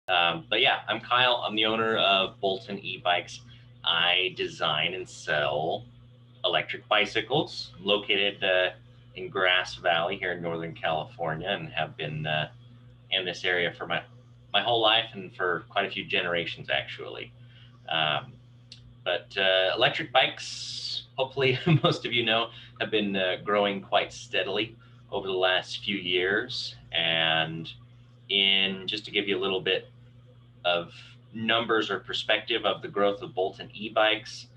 But yeah, I'm Kyle. I'm the owner of Bolton eBikes. I design and sell electric bicycles. I'm located in Grass Valley here in Northern California, and have been in this area for my whole life and for quite a few generations, actually. Um, but electric bikes, hopefully, most of you know, have been growing quite steadily over the last few years. And in just to give you a little bit of numbers or perspective of the growth of Bolton e-bikes.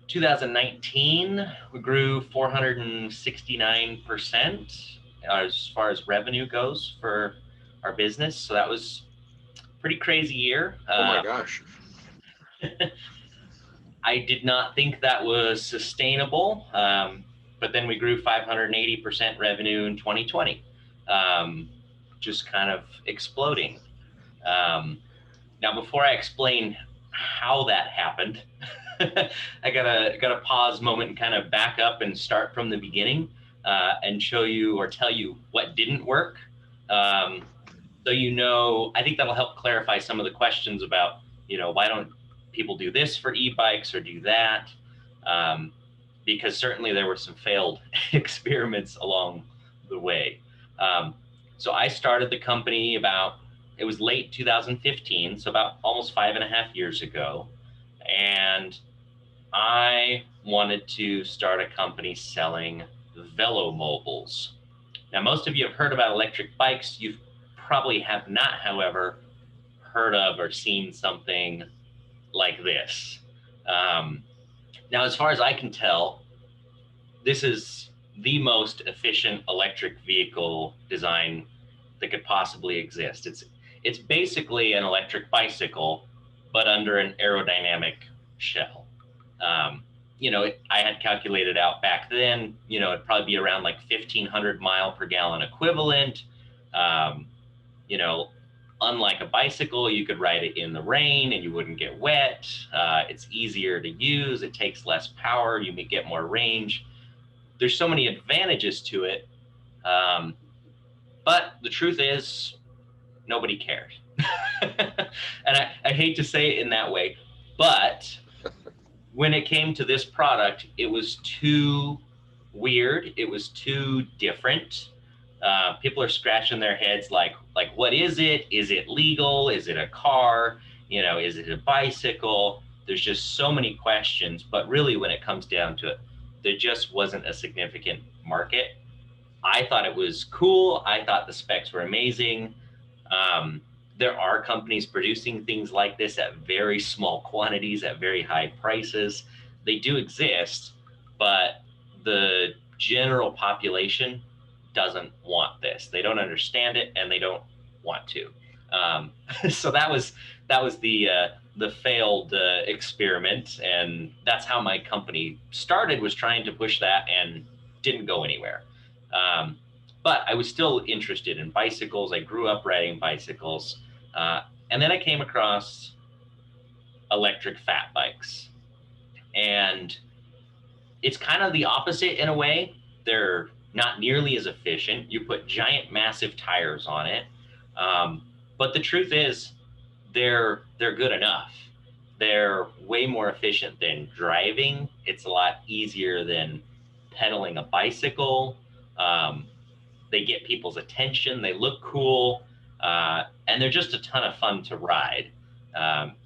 2019, we grew 469% as far as revenue goes for our business. So that was a pretty crazy year. Oh my gosh. I did not think that was sustainable, but then we grew 580% revenue in 2020, just kind of exploding. Um, Now, before I explain how that happened, I gotta pause a moment and kind of back up and start from the beginning and show you or tell you what didn't work. Um, so I think that'll help clarify some of the questions about why don't people do this for e-bikes or do that, um, because certainly there were some failed experiments along the way. Um, so I started the company it was late 2015, so about almost 5.5 years ago. And I wanted to start a company selling velomobiles. Now, most of you have heard about electric bikes. You probably have not, however, heard of or seen something like this. Um, Now, as far as I can tell, this is the most efficient electric vehicle design that could possibly exist. It's basically an electric bicycle, but under an aerodynamic shell. Um, I had calculated out back then, it'd probably be around like 1,500 mile per gallon equivalent. Um, you know, Unlike a bicycle, you could ride it in the rain and you wouldn't get wet. It's easier to use. It takes less power. You may get more range. There's so many advantages to it. Um, but the truth is, nobody cared. And I hate to say it in that way, but when it came to this product, it was too weird. It was too different. People are scratching their heads like, what is it? Is it legal? Is it a car? Is it a bicycle? There's just so many questions. But really, when it comes down to it, there just wasn't a significant market. I thought it was cool. I thought the specs were amazing. Um, there are companies producing things like this at very small quantities, at very high prices. They do exist, but the general population doesn't want this. They don't understand it, and they don't want to. Um, so that was the failed experiment, and that's how my company started. Was trying to push that and didn't go anywhere. Um, but I was still interested in bicycles. I grew up riding bicycles. Uh, and then I came across electric fat bikes. And it's kind of the opposite in a way. They're not nearly as efficient. You put giant, massive tires on it. Um, but the truth is, they're good enough. They're way more efficient than driving. It's a lot easier than pedaling a bicycle. Um, they get people's attention. They look cool, and they're just a ton of fun to ride.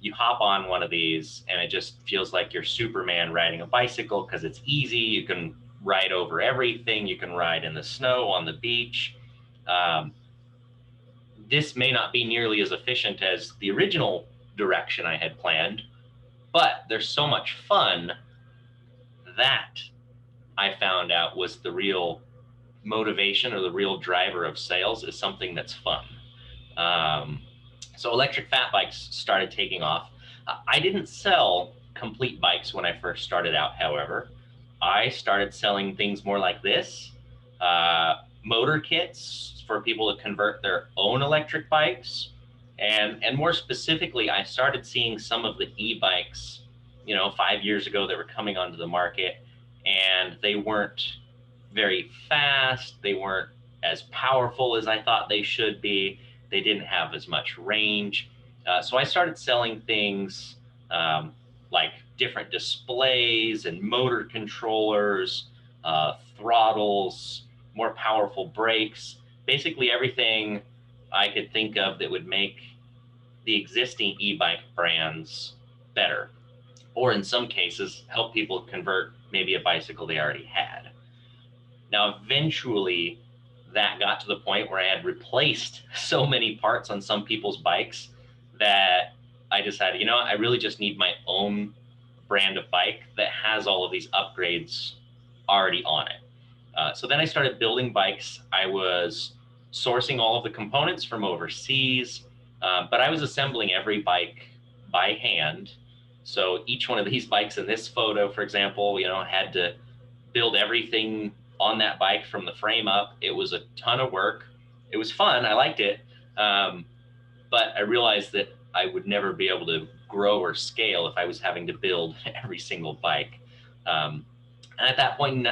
You hop on one of these, and it just feels like you're Superman riding a bicycle because it's easy. You can ride over everything. You can ride in the snow, on the beach. Um, this may not be nearly as efficient as the original direction I had planned, but they're so much fun that I found out was the real motivation or the real driver of sales is something that's fun. Um, so electric fat bikes started taking off. I didn't sell complete bikes when I first started out, however. I started selling things more like this, motor kits for people to convert their own electric bikes. And more specifically, I started seeing some of the e-bikes, 5 years ago that were coming onto the market, and they weren't very fast. They weren't as powerful as I thought they should be. They didn't have as much range. So I started selling things like different displays and motor controllers, throttles, more powerful brakes, basically everything I could think of that would make the existing e-bike brands better, or in some cases, help people convert maybe a bicycle they already had. Now, eventually, that got to the point where I had replaced so many parts on some people's bikes that I decided, I really just need my own brand of bike that has all of these upgrades already on it. So then I started building bikes. I was sourcing all of the components from overseas, but I was assembling every bike by hand. So each one of these bikes in this photo, for example, had to build everything on that bike from the frame up. It was a ton of work. It was fun. I liked it. But I realized that I would never be able to grow or scale if I was having to build every single bike. And at that point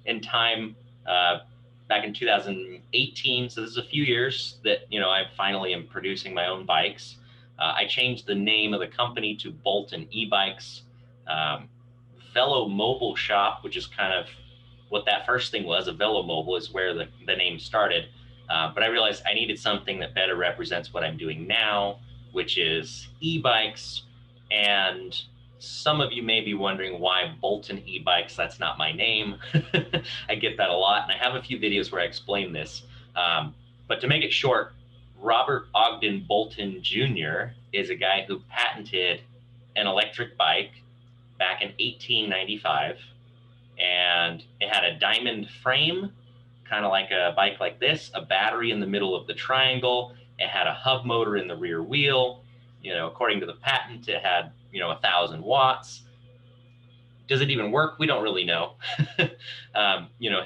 in time, back in 2018, so this is a few years that, I finally am producing my own bikes. I changed the name of the company to Bolton eBikes. Vello Mobile Shop, which is kind of what that first thing was. A Vello Mobile is where the name started. But I realized I needed something that better represents what I'm doing now, which is e-bikes. And some of you may be wondering why Bolton eBikes. That's not my name. I get that a lot. And I have a few videos where I explain this. But to make it short, Robert Ogden Bolton Jr. is a guy who patented an electric bike back in 1895. And it had a diamond frame, kind of like a bike like this, a battery in the middle of the triangle. It had a hub motor in the rear wheel. According to the patent, it had, 1,000 watts. Does it even work? We don't really know.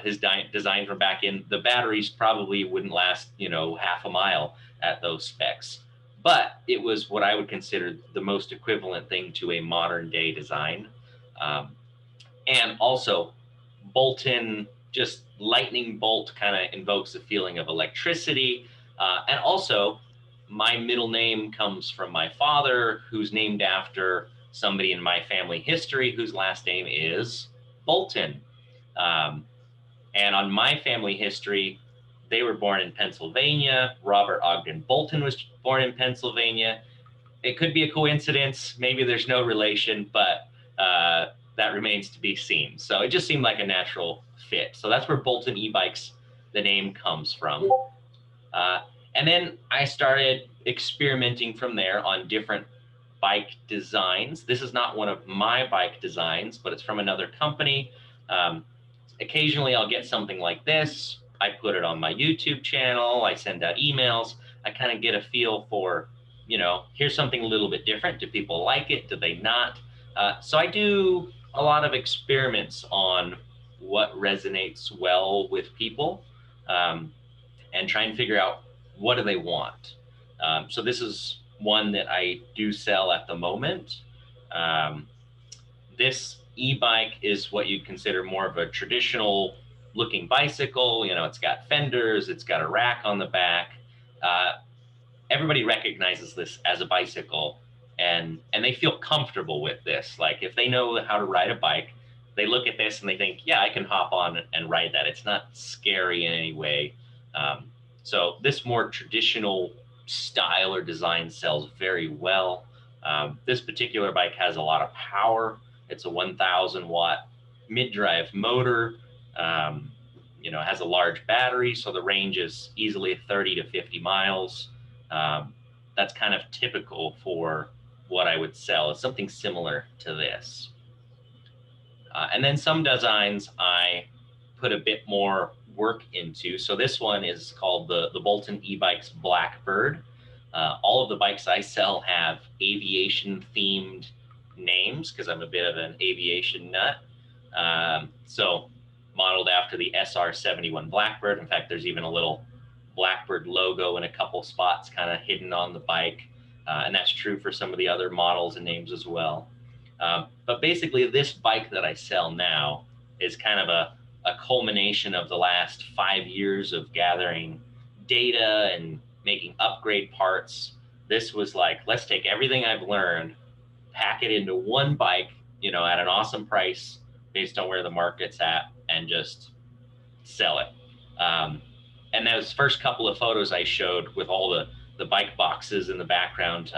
His design from back in, the batteries probably wouldn't last, half a mile at those specs. But it was what I would consider the most equivalent thing to a modern day design. And also, Bolton, just lightning bolt, kind of invokes a feeling of electricity. And also, my middle name comes from my father, who's named after somebody in my family history whose last name is Bolton. And on my family history, they were born in Pennsylvania. Robert Ogden Bolton was born in Pennsylvania. It could be a coincidence. Maybe there's no relation, but that remains to be seen. So it just seemed like a natural fit. So that's where Bolton eBikes, the name, comes from. And then I started experimenting from there on different bike designs. This is not one of my bike designs, but it's from another company. Occasionally I'll get something like this. I put it on my YouTube channel. I send out emails. I kind of get a feel for, here's something a little bit different. Do people like it? Do they not? So I do a lot of experiments on what resonates well with people, and try and figure out what do they want. So this is one that I do sell at the moment. This e-bike is what you'd consider more of a traditional looking bicycle. It's got fenders, it's got a rack on the back. Everybody recognizes this as a bicycle, and they feel comfortable with this. Like, if they know how to ride a bike, they look at this and they think, yeah, I can hop on and ride that. It's not scary in any way. So this more traditional style or design sells very well. This particular bike has a lot of power. It's a 1,000 watt mid-drive motor. It has a large battery, so the range is easily 30 to 50 miles. That's kind of typical for what I would sell. It's something similar to this. And then some designs I put a bit more work into. So this one is called the Bolton eBikes Blackbird. All of the bikes I sell have aviation themed names because I'm a bit of an aviation nut. So modeled after the SR-71 Blackbird. In fact, there's even a little Blackbird logo in a couple spots kind of hidden on the bike. And that's true for some of the other models and names as well. But basically, this bike that I sell now is kind of a culmination of the last 5 years of gathering data and making upgrade parts. This was like, let's take everything I've learned, pack it into one bike, at an awesome price based on where the market's at, and just sell it. And those first couple of photos I showed with all the bike boxes in the background,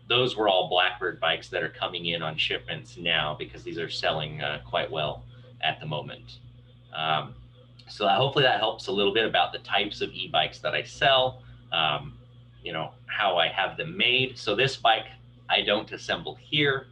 those were all Blackbird bikes that are coming in on shipments now, because these are selling quite well at the moment. So hopefully that helps a little bit about the types of e-bikes that I sell, how I have them made. So this bike, I don't assemble here.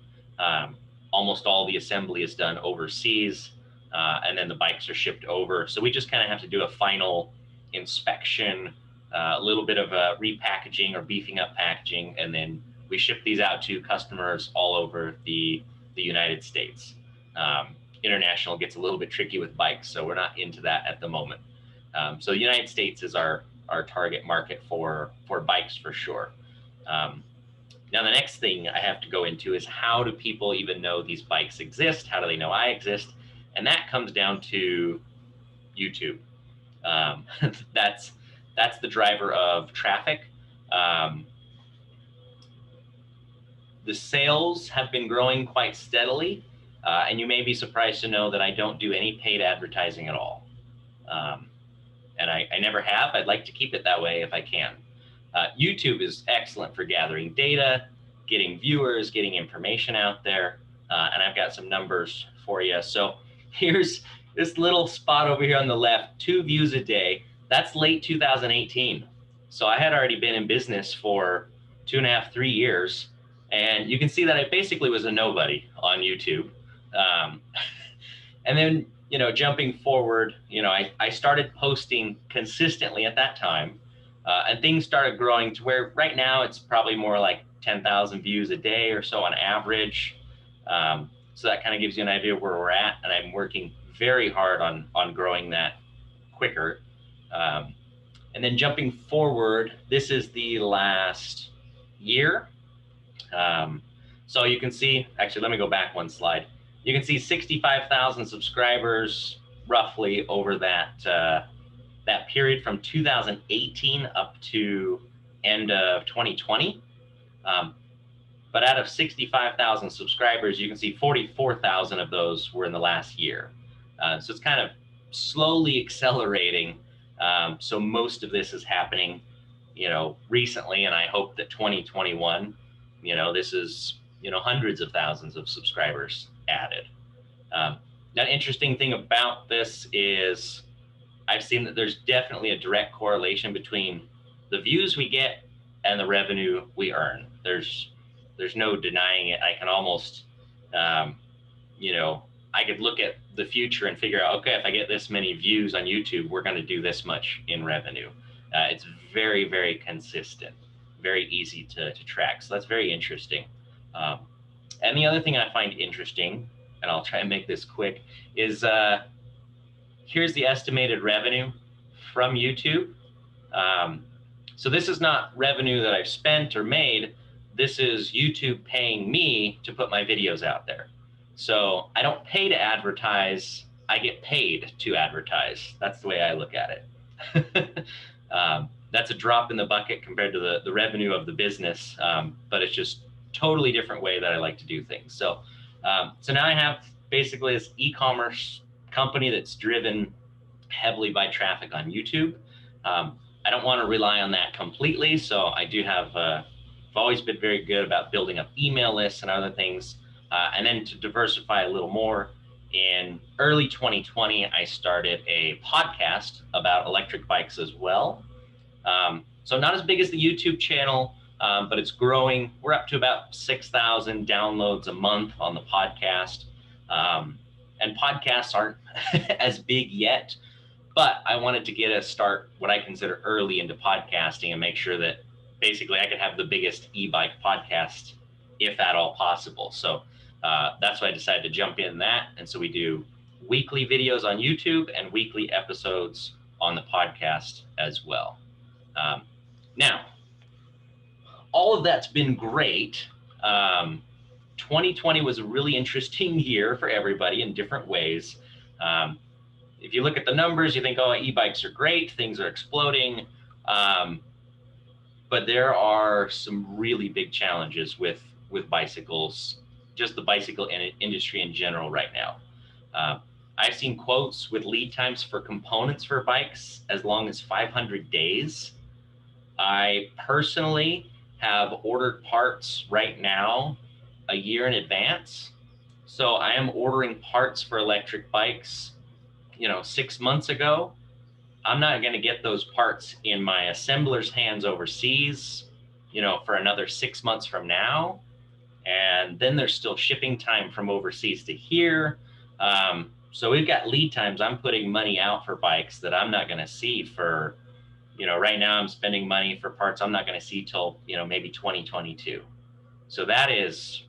Almost all the assembly is done overseas, and then the bikes are shipped over. So we just kind of have to do a final inspection, a little bit of a repackaging or beefing up packaging, and then we ship these out to customers all over the United States. International gets a little bit tricky with bikes, so we're not into that at the moment. So the United States is our target market for bikes for sure. Now, the next thing I have to go into is, how do people even know these bikes exist? How do they know I exist? And that comes down to YouTube. That's the driver of traffic. The sales have been growing quite steadily, and you may be surprised to know that I don't do any paid advertising at all. And I never have. I'd like to keep it that way if I can. YouTube is excellent for gathering data, getting viewers, getting information out there, and I've got some numbers for you. So here's this little spot over here on the left, 2 views a day. That's late 2018. So I had already been in business for 2.5, 3 years, and you can see that I basically was a nobody on YouTube. And then, jumping forward, I started posting consistently at that time. And things started growing to where right now it's probably more like 10,000 views a day or so on average. So that kind of gives you an idea of where we're at. And I'm working very hard on growing that quicker. And then jumping forward, this is the last year. So you can see, actually, let me go back one slide. You can see 65,000 subscribers roughly over that period from 2018 up to end of 2020. But out of 65,000 subscribers, you can see 44,000 of those were in the last year. So it's kind of slowly accelerating. So most of this is happening, recently, and I hope that 2021, this is, hundreds of thousands of subscribers added. Now, interesting thing about this is I've seen that there's definitely a direct correlation between the views we get and the revenue we earn. There's no denying it. I can almost, I could look at the future and figure out, okay, if I get this many views on YouTube, we're going to do this much in revenue. It's very, very consistent, very easy to track. So that's very interesting. And the other thing I find interesting, and I'll try and make this quick, is here's the estimated revenue from YouTube. So this is not revenue that I've spent or made. This is YouTube paying me to put my videos out there. So I don't pay to advertise, I get paid to advertise. That's the way I look at it. That's a drop in the bucket compared to the revenue of the business, but it's just totally different way that I like to do things. So now I have basically this e-commerce company that's driven heavily by traffic on YouTube. I don't want to rely on that completely. So I do have, I've always been very good about building up email lists and other things. And then to diversify a little more, in early 2020, I started a podcast about electric bikes as well. So not as big as the YouTube channel, but it's growing. We're up to about 6,000 downloads a month on the podcast. And podcasts aren't as big yet, but I wanted to get a start, what I consider early into podcasting, and make sure that basically I could have the biggest e-bike podcast, if at all possible. So that's why I decided to jump in that. And so we do weekly videos on YouTube and weekly episodes on the podcast as well. Now, all of that's been great. 2020 was a really interesting year for everybody in different ways. If you look at the numbers, you think, oh, e-bikes are great, things are exploding. but there are some really big challenges with bicycles, just the bicycle industry in general right now. Uh, I've seen quotes with lead times for components for bikes as long as 500 days. I personally have ordered parts right now a year in advance. So I am ordering parts for electric bikes, 6 months ago. I'm not going to get those parts in my assembler's hands overseas, for another 6 months from now. And then there's still shipping time from overseas to here. So we've got lead times. I'm putting money out for bikes that I'm not going to see for, right now I'm spending money for parts I'm not going to see till, maybe 2022. So that is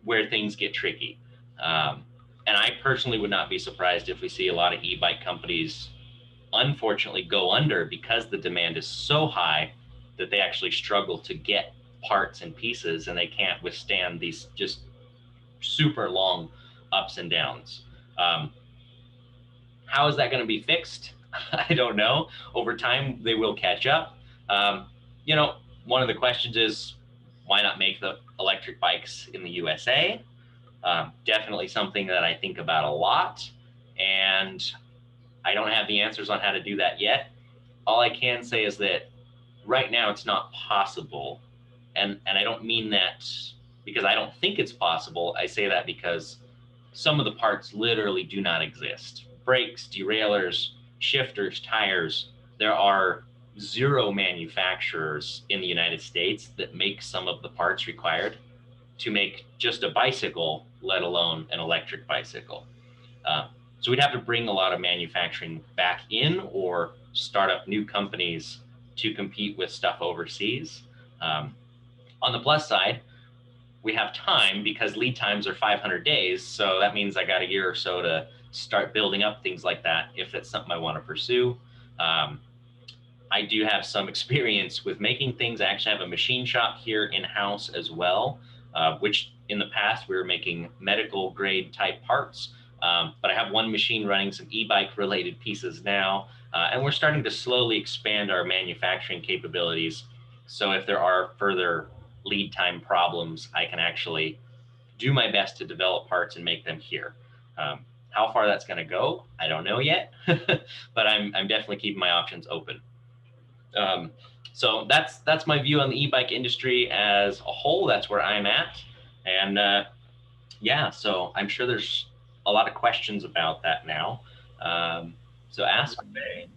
where things get tricky. And I personally would not be surprised if we see a lot of e-bike companies unfortunately go under because the demand is so high that they actually struggle to get parts and pieces, and they can't withstand these just super long ups and downs. How is that going to be fixed? I don't know. Over time, they will catch up. You know, one of the questions is, why not make the electric bikes in the USA? Definitely something that I think about a lot, and I don't have the answers on how to do that yet. All I can say is that right now it's not possible. And I don't mean that because I don't think it's possible. I say that because some of the parts literally do not exist. Brakes, derailleurs, shifters, tires. There are zero manufacturers in the United States that make some of the parts required to make just a bicycle, let alone an electric bicycle. So we'd have to bring a lot of manufacturing back in or start up new companies to compete with stuff overseas. On the plus side, we have time because lead times are 500 days. So that means I got a year or so to start building up things like that if it's something I want to pursue. I do have some experience with making things. I actually have a machine shop here in-house as well, which in the past we were making medical grade type parts. But I have one machine running some e-bike related pieces now, and we're starting to slowly expand our manufacturing capabilities. So if there are further lead time problems, I can actually do my best to develop parts and make them here. How far that's going to go, I don't know yet, but I'm definitely keeping my options open. So that's my view on the e-bike industry as a whole. That's where I'm at, and yeah, so I'm sure there's a lot of questions about that now. So ask away.